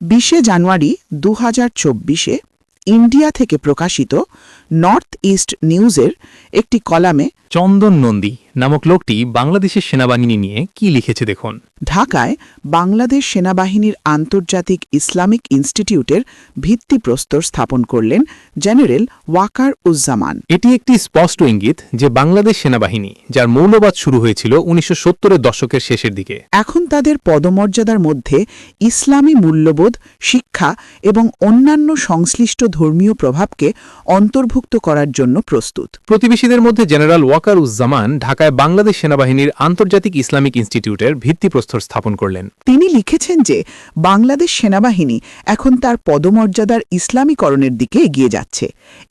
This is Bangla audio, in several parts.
20 জানুয়ারি 2024-এ ইন্ডিয়া থেকে প্রকাশিত নর্থ ইস্ট নিউজের একটি কলামে চন্দন নন্দী নামক লোকটি বাংলাদেশের সেনাবাহিনী নিয়ে কি লিখেছে দেখুন। ঢাকায় বাংলাদেশ সেনাবাহিনীর আন্তর্জাতিক ইসলামিক ইনস্টিটিউটের ভিত্তিপ্রস্তর স্থাপন করলেন জেনারেল ওয়াকার উজ্জামান। এটি একটি স্পষ্ট ইঙ্গিত যে বাংলাদেশ সেনাবাহিনী, যার মৌলবাদ শুরু হয়েছিল 1970-এর দশকের শেষের দিকে, এখন তাদের পদমর্যাদার মধ্যে ইসলামী মূল্যবোধ, শিক্ষা এবং অন্যান্য সংশ্লিষ্ট ধর্মীয় প্রভাবকে অন্তর্ভুক্ত করার জন্য প্রস্তুত। প্রতিবেশীদের মধ্যে জেনারেল ওয়াকার উজ্জামান ঢাকায় বাংলাদেশ সেনাবাহিনীর আন্তর্জাতিক ইসলামিক ইনস্টিটিউটের ভিত্তিপ্রস্তর স্থাপন করলেন। তিনি লিখেছেন যে বাংলাদেশ সেনাবাহিনী এখন তার পদমর্যাদার ইসলামীকরণের দিকে এগিয়ে যাচ্ছে।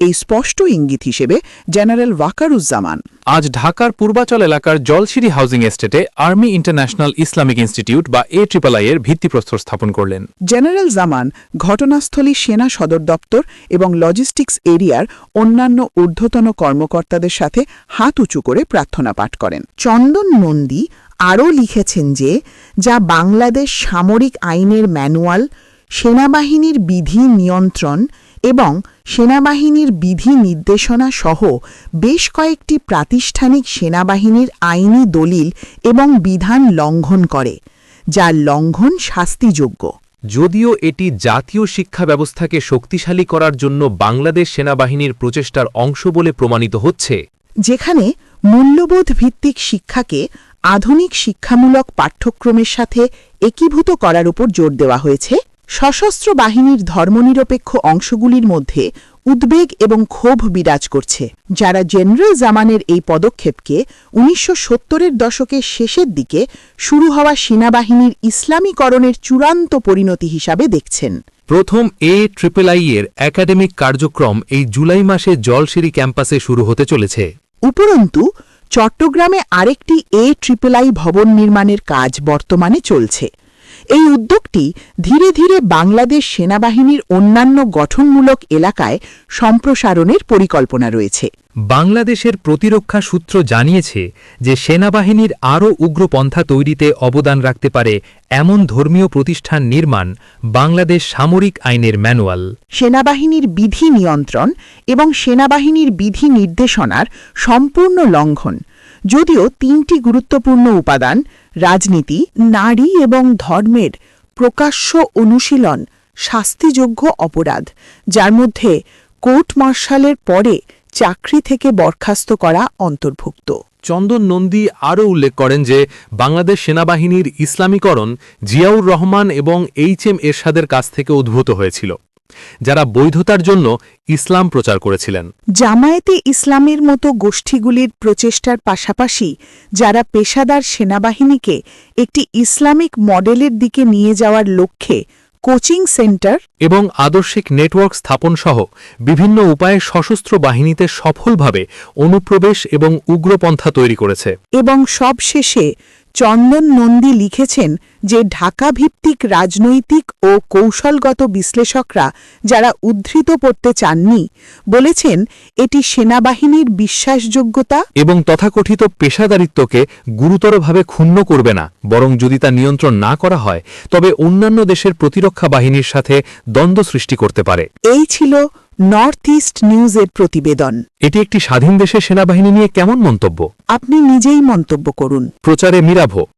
এই স্পষ্ট ইঙ্গিত হিসেবে জেনারেল ওয়াকার উজ্জামান আজ ঢাকার পূর্বাচল এলাকার জলসিঁড়ি হাউজিং এস্টেটে আর্মি ইন্টারন্যাশনাল ইসলামিক ইনস্টিটিউট বা AIII এর ভিত্তিপ্রস্তর স্থাপন করলেন। জেনারেল জামান ঘটনাস্থলী সেনা সদর দপ্তর এবং লজিস্টিক্স এরিয়ার অন্যান্য ঊর্ধ্বতন কর্মকর্তাদের সাথে হাত উঁচু করে প্রার্থনা পাঠ করেন। চন্দন নন্দী আরও লিখেছেন যে যা বাংলাদেশ সামরিক আইনের ম্যানুয়াল, সেনাবাহিনীর বিধি নিয়ন্ত্রণ এবং সেনাবাহিনীর বিধি নির্দেশনা সহ বেশ কয়েকটি প্রাতিষ্ঠানিক সেনাবাহিনীর আইনি দলিল এবং বিধান লঙ্ঘন করে, যার লঙ্ঘন শাস্তিযোগ্য। যদিও এটি জাতীয় শিক্ষা ব্যবস্থাকে শক্তিশালী করার জন্য বাংলাদেশ সেনাবাহিনীর প্রচেষ্টার অংশ বলে প্রমাণিত হচ্ছে, যেখানে মূল্যবোধ ভিত্তিক শিক্ষাকে আধুনিক শিক্ষামূলক পাঠ্যক্রমের সাথে একীভূত করার উপর জোর দেওয়া হয়েছে, সশস্ত্র বাহিনীর ধর্মনিরপেক্ষ অংশগুলির মধ্যে উদ্বেগ এবং ক্ষোভ বিরাজ করছে, যারা জেনারেল জামানের এই পদক্ষেপকে 1970-এর দশকের শেষের দিকে শুরু হওয়া সেনাবাহিনীর ইসলামীকরণের চূড়ান্ত পরিণতি হিসাবে দেখছেন। প্রথম AIII এর একাডেমিক কার্যক্রম এই জুলাই মাসে জলসিঁড়ি ক্যাম্পাসে শুরু হতে চলেছে। উপরন্তু চট্টগ্রামে আরেকটি AIII ভবন নির্মাণের কাজ বর্তমানে চলছে। এই উদ্যোগটি ধীরে ধীরে বাংলাদেশ সেনাবাহিনীর অন্যান্য গঠনমূলক এলাকায় সম্প্রসারণের পরিকল্পনা রয়েছে। বাংলাদেশের প্রতিরক্ষা সূত্র জানিয়েছে যে সেনাবাহিনীর আরও উগ্রপন্থা তৈরিতে অবদান রাখতে পারে এমন ধর্মীয় প্রতিষ্ঠান নির্মাণ বাংলাদেশ সামরিক আইনের ম্যানুয়াল, সেনাবাহিনীর বিধি নিয়ন্ত্রণ এবং সেনাবাহিনীর বিধি নির্দেশনার সম্পূর্ণ লঙ্ঘন। যদিও তিনটি গুরুত্বপূর্ণ উপাদান রাজনীতি, নারী এবং ধর্মের প্রকাশ্য অনুশীলন শাস্তিযোগ্য অপরাধ, যার মধ্যে কোর্ট মার্শালের পরে চাকরি থেকে বরখাস্ত করা অন্তর্ভুক্ত। চন্দন নন্দী আরও উল্লেখ করেন যে বাংলাদেশ সেনাবাহিনীর ইসলামীকরণ জিয়াউর রহমান এবং HM এরশাদের কাছ থেকে উদ্ভূত হয়েছিল, যারা বৈধতার জন্য ইসলাম প্রচার করেছিলেন। জামায়াতে ইসলামের মতো গোষ্ঠীগুলির প্রচেষ্টার পাশাপাশি যারা পেশাদার সেনাবাহিনীকে একটি ইসলামিক মডেলের দিকে নিয়ে যাওয়ার লক্ষ্যে কোচিং সেন্টার এবং আদর্শিক নেটওয়ার্ক স্থাপন সহ বিভিন্ন উপায়ে সশস্ত্র বাহিনীতে সফলভাবে অনুপ্রবেশ এবং উগ্রপন্থা তৈরি করেছে। এবং সবশেষে চন্দন নন্দী লিখেছেন যে ঢাকা ভিত্তিক রাজনৈতিক ও কৌশলগত বিশ্লেষকরা যারা উদ্ধৃত করতে চাননি, বলেছেন এটি সেনাবাহিনীর বিশ্বাসযোগ্যতা এবং তথাকথিত পেশাদারিত্বকে গুরুতরভাবে ক্ষুণ্ণ করবে না, বরং যদি তা নিয়ন্ত্রণ না করা হয় তবে অন্যান্য দেশের প্রতিরক্ষা বাহিনীর সাথে দ্বন্দ্ব সৃষ্টি করতে পারে। এই ছিল নর্থ ইস্ট নিউজের প্রতিবেদন। এটি একটি স্বাধীন দেশের সেনাবাহিনী নিয়ে কেমন মন্তব্য? আপনি নিজেই মন্তব্য করুন। প্রচারে মিরাভো।